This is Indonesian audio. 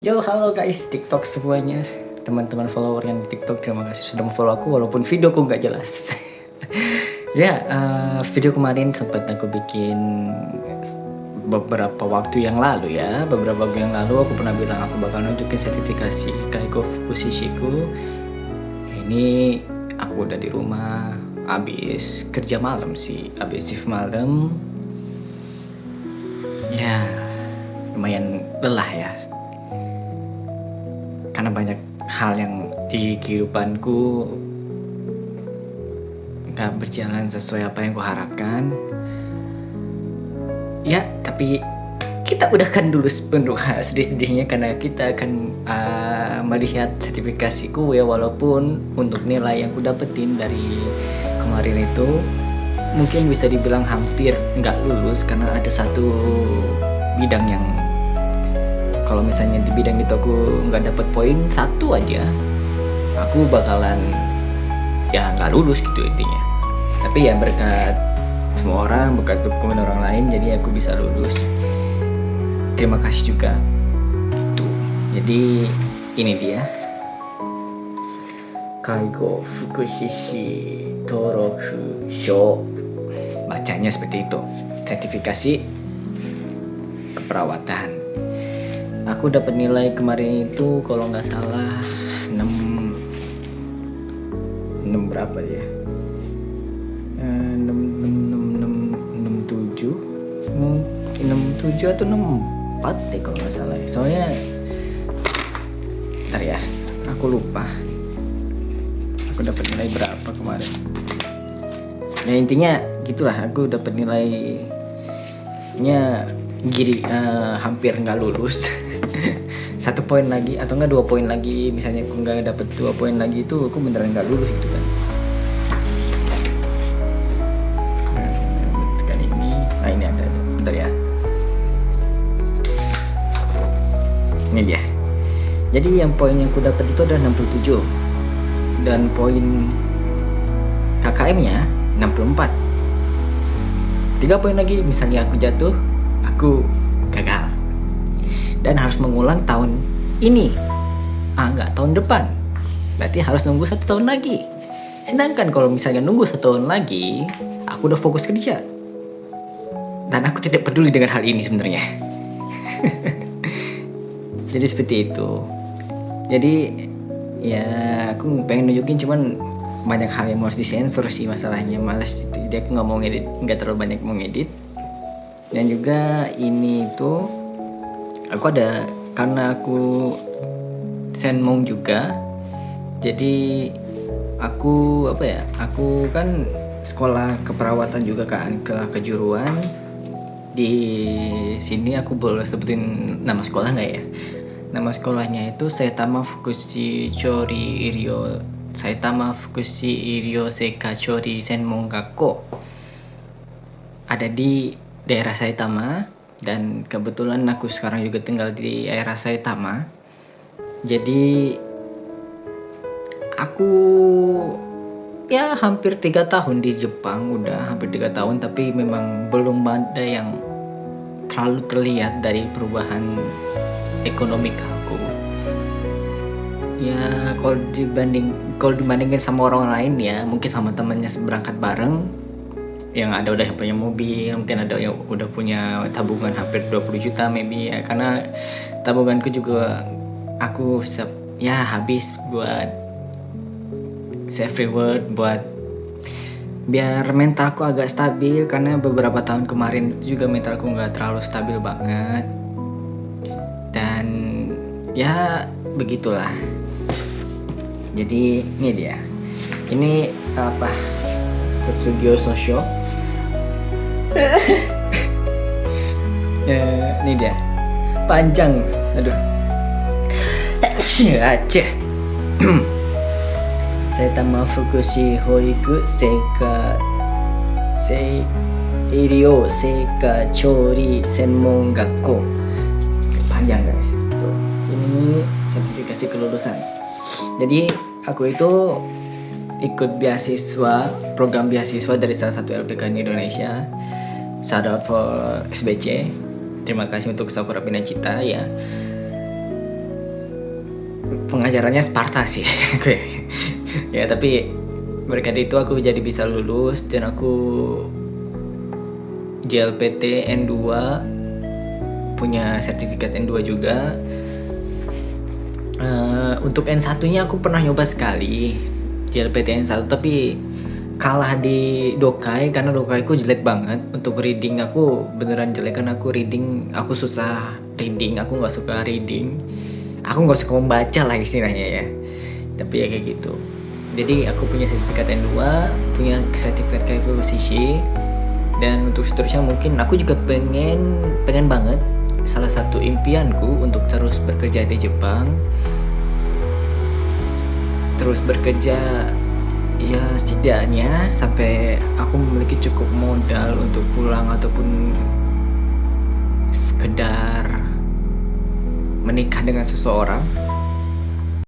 Yo, halo guys, TikTok semuanya. Teman-teman follower yang di TikTok, terima kasih sudah follow aku walaupun videoku nggak jelas. Ya, video kemarin sempat aku bikin beberapa waktu yang lalu ya. Beberapa waktu yang lalu aku pernah bilang aku bakal nunjukin sertifikasi Kaigo Fukushishiku. Ini aku udah di rumah, habis kerja malam sih, habis shift malam. Ya, lumayan lelah ya. Karena banyak hal yang di kehidupanku gak berjalan sesuai apa yang kuharapkan. Ya, tapi kita udahkan dulu untuk sedih-sedihnya karena kita akan melihat sertifikasiku ya, walaupun untuk nilai yang ku dapetin dari kemarin itu mungkin bisa dibilang hampir nggak lulus karena ada satu bidang yang kalau misalnya di bidang itu aku nggak dapet poin satu aja, aku bakalan ya nggak lulus gitu intinya. Tapi ya berkat semua orang, berkat dokumen orang lain, jadi aku bisa lulus. Terima kasih juga. Itu. Jadi ini dia. Kaigo Fukushishi Toroku Sho. Bacanya seperti itu. Sertifikasi keperawatan. Aku dapat nilai kemarin itu kalau nggak salah 6 berapa ya? 67 atau 64 deh kalau nggak salah. Soalnya ntar ya, aku lupa. Aku dapat nilai berapa kemarin. Ya intinya gitulah, aku dapat nilainya hampir nggak lulus. 1 poin lagi atau enggak 2 poin lagi, misalnya aku nggak dapet 2 poin lagi itu aku beneran nggak lulus gitu kan. Tekan ini, ini ada, bentar ya. Ini dia. Jadi yang poin yang aku dapat itu ada 67 dan poin KKM-nya 64. 3 poin lagi misalnya aku jatuh, aku gagal dan harus mengulang tahun ini, enggak, tahun depan. Berarti harus nunggu 1 tahun lagi. Sedangkan kalau misalnya nunggu 1 tahun lagi, aku udah fokus kerja dan aku tidak peduli dengan hal ini sebenarnya. Jadi seperti itu. Jadi ya aku pengen nunjukin, cuman banyak hal yang harus disensor sih masalahnya, males gitu. Jadi aku nggak mau ngedit, nggak terlalu banyak mau ngedit. Dan juga ini tuh aku ada, karena aku senmong juga, jadi aku aku kan sekolah keperawatan juga kan, kejuruan. Di sini aku boleh sebutin nama sekolah nggak ya? Nama sekolahnya itu Saitama Fukushi Irio Seika Chori Senmon Gakko. Ada di daerah Saitama, dan kebetulan aku sekarang juga tinggal di daerah Saitama. Jadi aku ya hampir 3 tahun di Jepang, udah hampir 3 tahun, tapi memang belum ada yang terlalu terlihat dari perubahan ekonomi aku. Ya kalau dibandingin sama orang lain ya, mungkin sama temannya berangkat bareng yang ada udah yang punya mobil, mungkin ada yang udah punya tabungan hampir 20 juta maybe ya, karena tabunganku juga aku ya habis buat save reward, buat biar mentalku agak stabil, karena beberapa tahun kemarin itu juga mentalku nggak terlalu stabil banget. Dan ya begitulah. Jadi ini dia, ini apa, Kutsugyo Sosho. Ini dia, panjang, aduh. Aceh. Saitama Fukushi Hoiku Irio Seika Chori Senmon Gakko. Panjang guys. Tuh. Ini sertifikasi kelulusan. Jadi aku itu ikut beasiswa, program beasiswa dari salah satu LPK di Indonesia. Shout out for SBC. Terima kasih untuk Sakura Pinacita ya. pengajarannya Sparta sih. Ya tapi berkat itu aku jadi bisa lulus dan aku JLPT N2, punya sertifikat N2 juga. Untuk N1-nya aku pernah nyoba sekali JLPT N1, tapi kalah di Dokai karena Dokaiku jelek banget. Untuk reading aku beneran jelek, karena aku susah reading, aku nggak suka reading, aku nggak suka membaca lah istilahnya ya. Tapi ya kayak gitu. Jadi aku punya sertifikat N2, punya sertifikat Kaifushi, dan untuk seterusnya mungkin aku juga pengen banget, salah satu impianku untuk terus bekerja di Jepang, terus bekerja ya setidaknya sampai aku memiliki cukup modal untuk pulang ataupun sekedar menikah dengan seseorang.